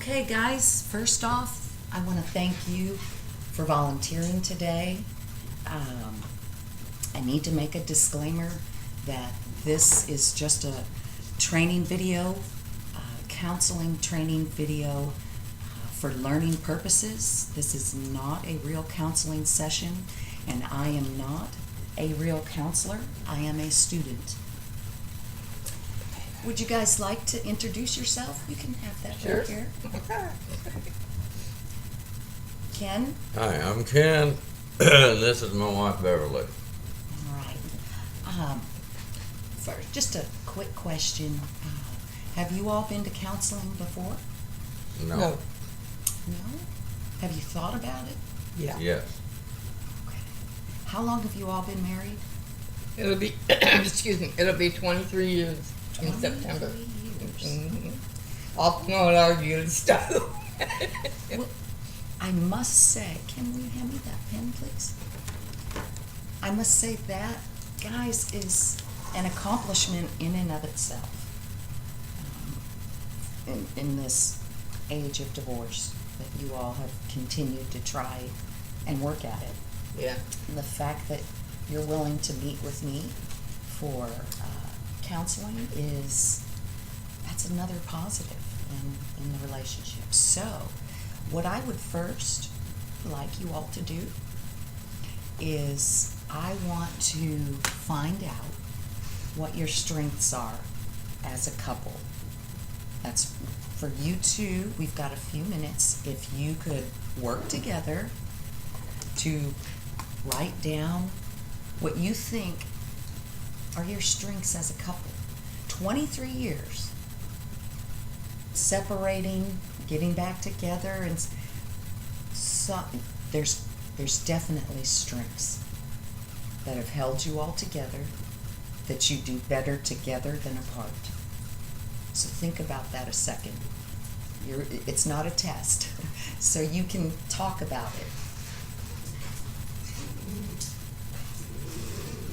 Okay, guys, first off, I want to thank you for volunteering today. I need to make a disclaimer that this is just a training video, counseling training video for learning purposes. This is not a real counseling session, and I am not a real counselor. I am a student. Would you guys like to introduce yourself? You can have that Sure. right here. Ken? Hi, I'm Ken, and this is my wife Beverly. All right. First, just a quick question. Have you all been to counseling before? No. No. No? Have you thought about it? Yeah. Yes. Okay. How long have you all been married? It'll be, excuse me, it'll be 23 years in September. 23 years. Mhm. Off and on arguing stuff. Well, I must say, can we hand me that pen, please? I must say that, guys, is an accomplishment in and of itself. In this age of divorce, that you all have continued to try and work at it. Yeah. And the fact that you're willing to meet with me for counseling that's another positive in the relationship. So, what I would first like you all to do is I want to find out what your strengths are as a couple. That's for you two. We've got a few minutes. If you could work together to write down what you think are your strengths as a couple. 23 years separating, getting back together, and so there's definitely strengths that have held you all together, that you do better together than apart. So think about that a second. It's not a test, so you can talk about it.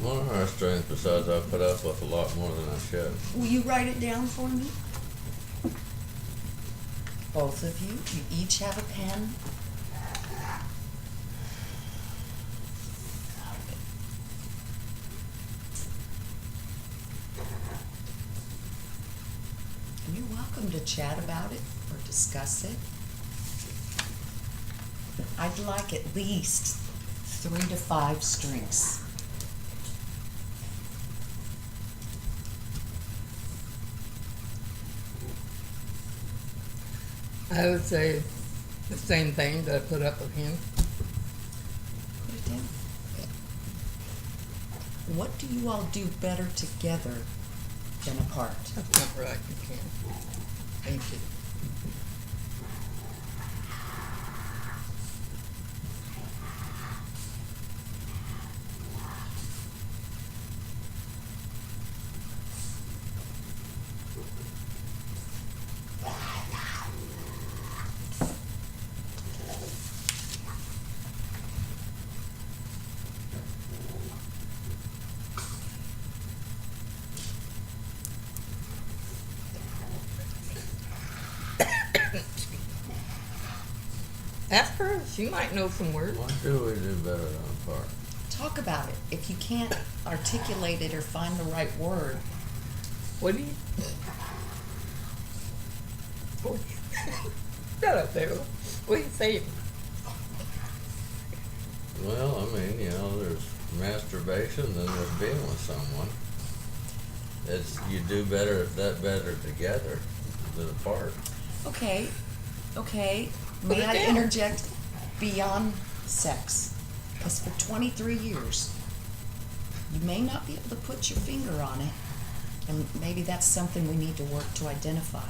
One of our strengths, besides I put up with a lot more than I should. Will you write it down for me? Both of you each have a pen. And you're welcome to chat about it or discuss it. I'd like at least 3 to 5 strengths. I would say the same thing that I put up with him. Put it down. What do you all do better together than apart? That's not right, you can't. Thank you. Ask her, she might know some words. Why do we do better than apart? Talk about it. If you can't articulate it or find the right word, What do you? Shut up, there. What do you say? Well, I mean, there's masturbation, then there's being with someone. You do better together than apart. okay. Put May it I down. interject beyond sex? Because for 23 years, you may not be able to put your finger on it, and maybe that's something we need to work to identify.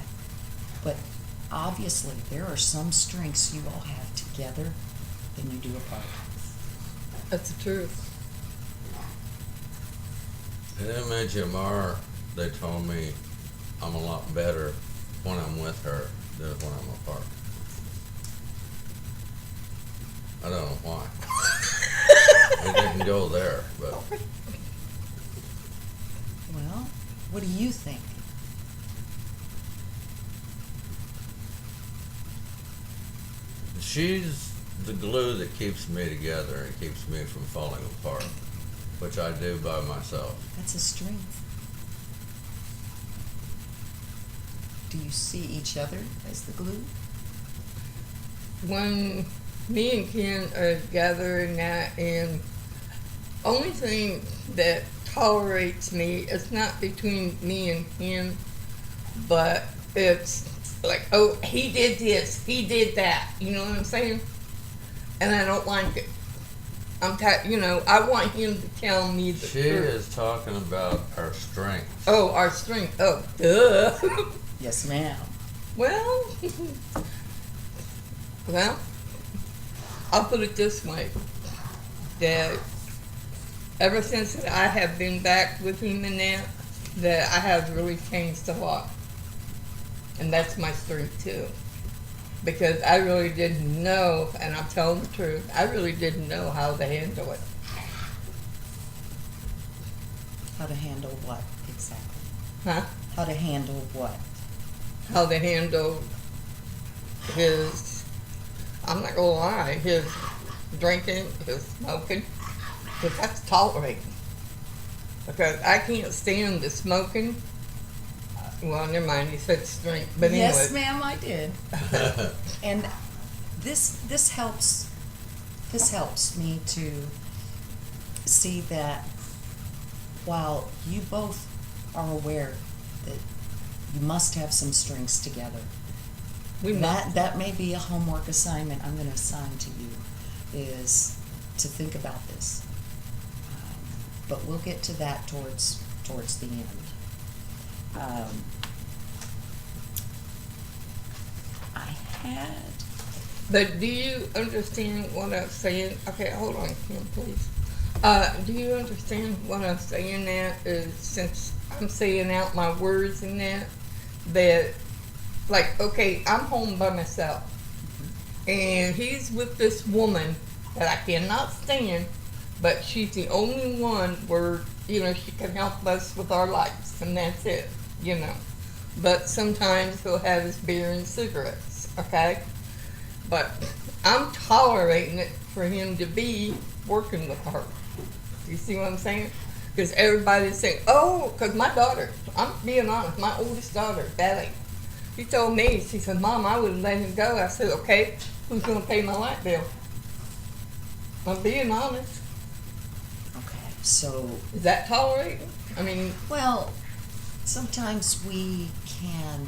But obviously, there are some strengths you all have together than you do apart. That's the truth. And then MHMR, they told me I'm a lot better when I'm with her than when I'm apart. I don't know why. It didn't go there, but Well, what do you think? she's the glue that keeps me together and keeps me from falling apart, which I do by myself. That's a strength. Do you see each other as the glue? When me and Ken are together and that, and only thing that tolerates me, it's not between me and him, but it's like, oh, he did this, he did that, you know what I'm saying? And I don't like it. I want him to tell me the She truth. is talking about our strength. Oh, our strength. Oh, duh. Yes, ma'am. well, I'll put it this way, that ever since that I have been back with him and that I have really changed a lot. And that's my strength too. Because I really didn't know, and I'm telling the truth, I really didn't know how to handle it. How to handle what exactly? Huh? How to handle what? How to handle his, I'm not gonna lie, his drinking, his smoking, because that's tolerating. Because I can't stand the smoking. Well, never mind, you said strength, but anyway. Yes, ma'am, I did. And this helps me to see that while you both are aware that you must have some strengths together, that may be a homework assignment I'm going to assign to you, is to think about this. But we'll get to that towards the end. I had. But do you understand what I'm saying? Okay, hold on, Kim, please. Do you understand what I'm saying? That is, since I'm saying out my words and that, like, okay, I'm home by myself, and he's with this woman that I cannot stand, but she's the only one where, she can help us with our lives, and that's it, But sometimes he'll have his beer and cigarettes, okay? But I'm tolerating it for him to be working with her. You see what I'm saying? Because everybody's saying, oh, because my daughter, I'm being honest, my oldest daughter, Betty, she told me, she said, Mom, I would let him go. I said, okay, who's going to pay my light bill? I'm being honest. Okay, so. Is that tolerating? I mean, Well, sometimes we can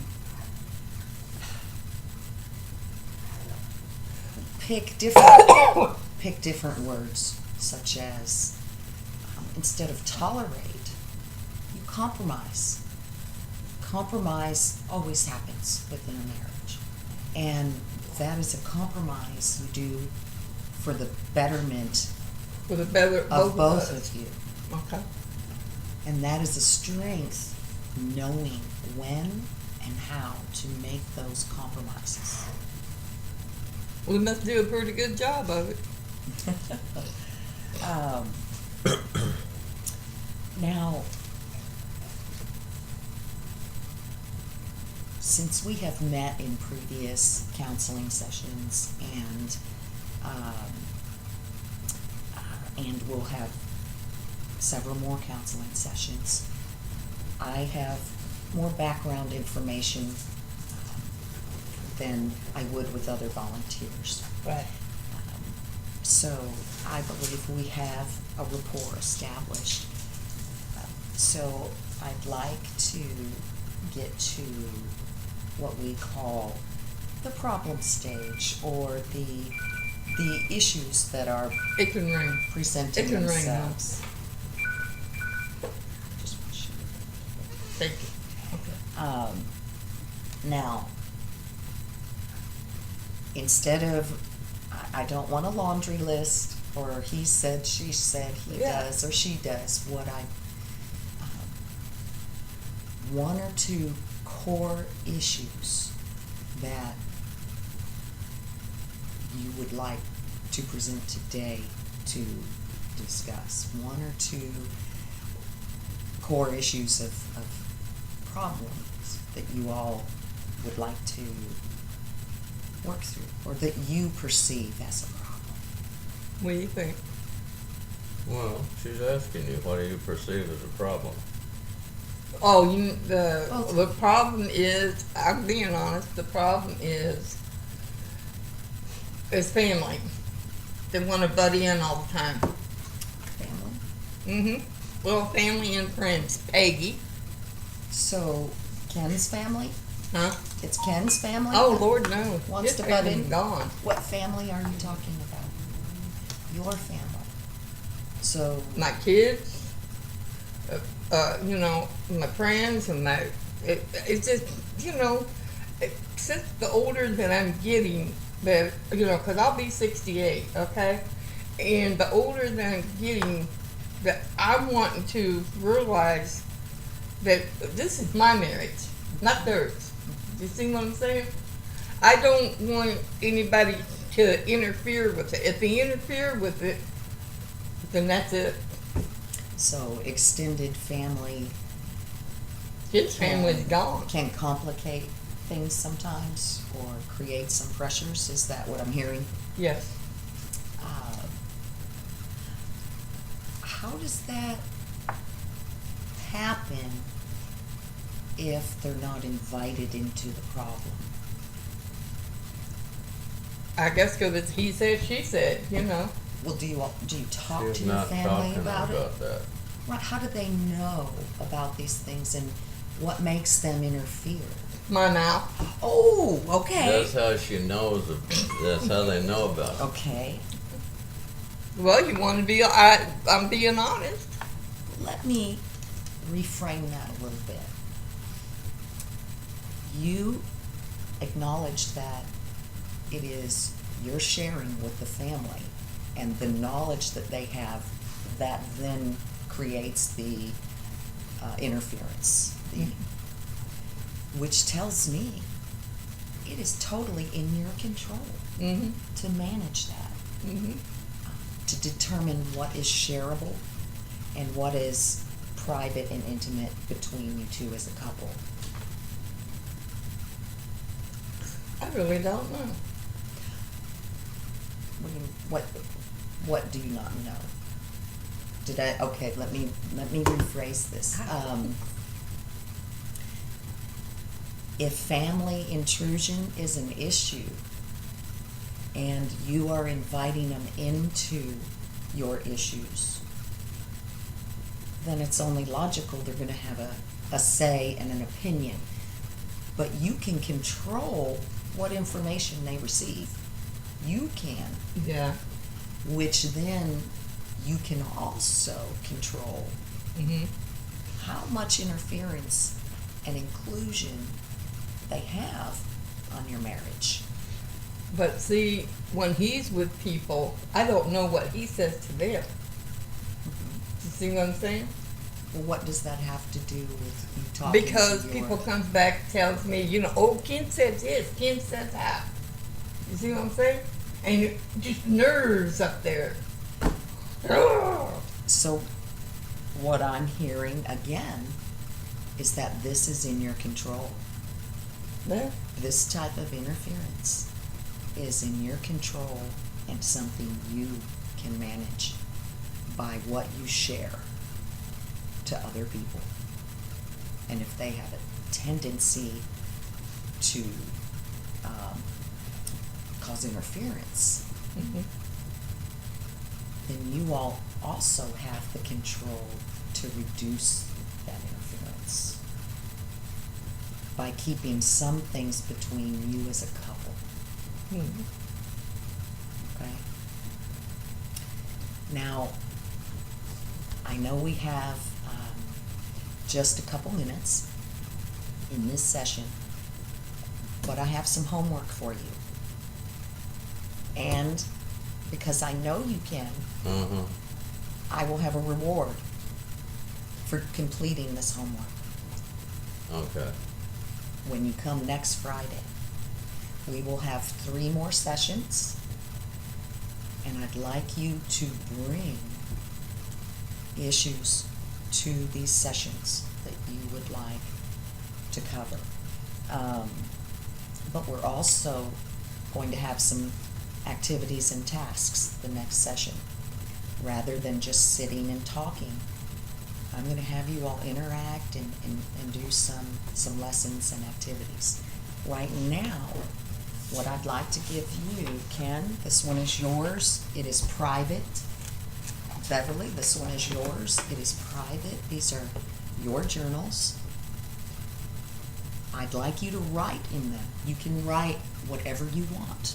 pick different words, such as instead of tolerate, you compromise. Compromise always happens within a marriage, and that is a compromise you do for the betterment for the better of both us. of you. Okay. And that is a strength, knowing when and how to make those compromises. We must do a pretty good job of it. Now, since we have met in previous counseling sessions and we'll have several more counseling sessions, I have more background information than I would with other volunteers. Right. So I believe we have a rapport established. So I'd like to get to what we call the problem stage, or the issues that are It can ring. presenting It can ring, huh? themselves. Just want to show you. Thank you. Okay. Now, instead of, I don't want a laundry list, or he said, she said, he Yeah. does, or she does, what I, one or two core issues that you would like to present today to discuss. One or two core issues of problems that you all would like to work through, or that you perceive as a problem? What do you think? Well, she's asking you, what do you perceive as a problem? Oh, Both. the problem is, I'm being honest, the problem is family. They want to butt in all the time. Family? Mm-hmm. Well, family and friends. Peggy. So, Ken's family? Huh? It's Ken's family? Oh, Lord, no. Wants His to butt family's in? gone. What family are you talking about? Your family. So, My kids, you know, my friends, and it's just, you know, since the older that I'm getting, that, you know, because I'll be 68, okay? And the older that I'm getting, that I'm wanting to realize that this is my marriage, not theirs. You see what I'm saying? I don't want anybody to interfere with it. If they interfere with it, then that's it. so extended family His family's gone. can complicate things sometimes or create some pressures. Is that what I'm hearing? Yes. How does that happen if they're not invited into the problem? I guess because it's he said, she said, you know. Well, do you talk She's to your not family talking about it? about that. Right, how do they know about these things and what makes them interfere? My mouth. Oh, okay. That's how she knows, that's how they know about it. Okay, Well, you want to be, I'm being honest. let me reframe that a little bit. You acknowledge that it is your sharing with the family and the knowledge that they have that then creates the interference, which tells me it is totally in your control Mm-hmm. to manage that, Mm-hmm. to determine what is shareable and what is private and intimate between you two as a couple. I really don't know. What do you not know? Did I, okay, let me rephrase this. If family intrusion is an issue and you are inviting them into your issues, then it's only logical they're gonna have a say and an opinion. But you can control what information they receive. You can, Yeah. which then you can also control Mm-hmm. how much interference and inclusion they have on your marriage. But see, when he's with people, I don't know what he says to them. You see what I'm saying? Well, what does that have to do with you talking Because to your... people comes back, tells me, you know, oh, Ken said this, Ken said that. You see what I'm saying? And it just nerves up there. So what I'm hearing again is that this is in your control. Yeah. This type of interference is in your control and something you can manage by what you share to other people. And if they have a tendency to cause interference, Mm-hmm. then you all also have the control to reduce that interference by keeping some things between you as a couple. Mm-hmm. Okay? Now, I know we have just a couple minutes in this session, but I have some homework for you. And because I know you can, Uh-huh. I will have a reward for completing this homework Okay. when you come next Friday. We will have 3 more sessions, and I'd like you to bring issues to these sessions that you would like to cover. But we're also going to have some activities and tasks the next session. Rather than just sitting and talking, I'm going to have you all interact and do some lessons and activities. Right now, what I'd like to give you, Ken, this one is yours. It is private. Beverly, this one is yours. It is private. These are your journals. I'd like you to write in them. You can write whatever you want,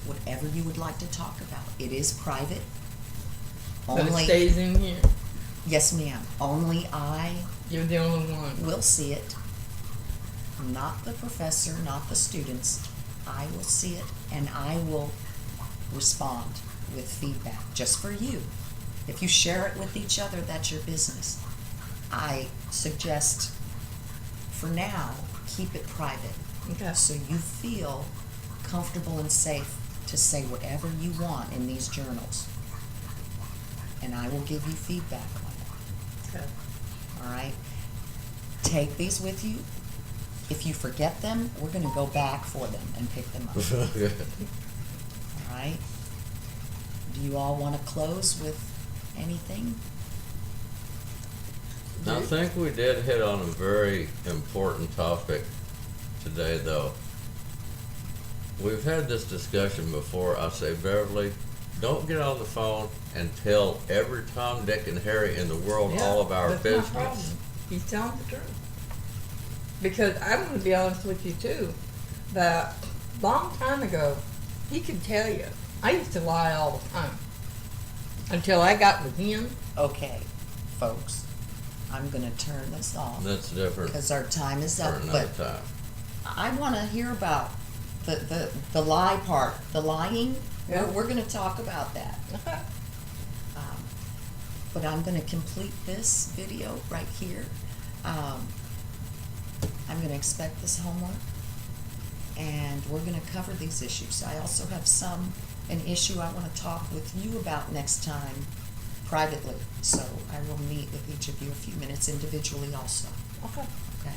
whatever you would like to talk about. It is private. But it stays in here. Yes, ma'am. Only I You're the only one. will see it. Not the professor, not the students. I will see it, and I will respond with feedback just for you. If you share it with each other, that's your business. I suggest, for now, keep it private. Okay. So you feel comfortable and safe to say whatever you want in these journals. And I will give you feedback on it. Okay. All right? Take these with you. If you forget them, we're going to go back for them and pick them up. All right? Do you all want to close with anything? I think we did hit on a very important topic today, though. We've had this discussion before. I say, Beverly, don't get on the phone and tell every Tom, Dick, and Harry in the world all of our that's business. my problem. He's telling the truth. Because I'm going to be honest with you too, that long time ago, he could tell you. I used to lie all the time until I got with him. Okay, folks, I'm going to turn this off That's different because our time is for up. another But time. I want to hear about the lie part, the lying. Yeah. We're going to talk about that. Okay. But I'm going to complete this video right here. I'm going to expect this homework, and we're going to cover these issues. I also have an issue I want to talk with you about next time privately. So I will meet with each of you a few minutes individually also. Okay. Okay?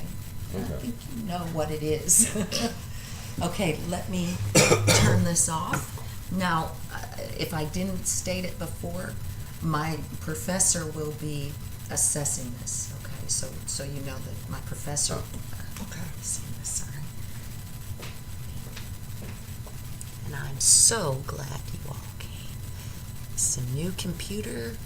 And I Okay. think you know what it is. Okay, let me turn this off. Now, if I didn't state it before, my professor will be assessing this, okay? So you know that my professor Okay. assessing this, all right? And I'm so glad you all came. It's a new computer,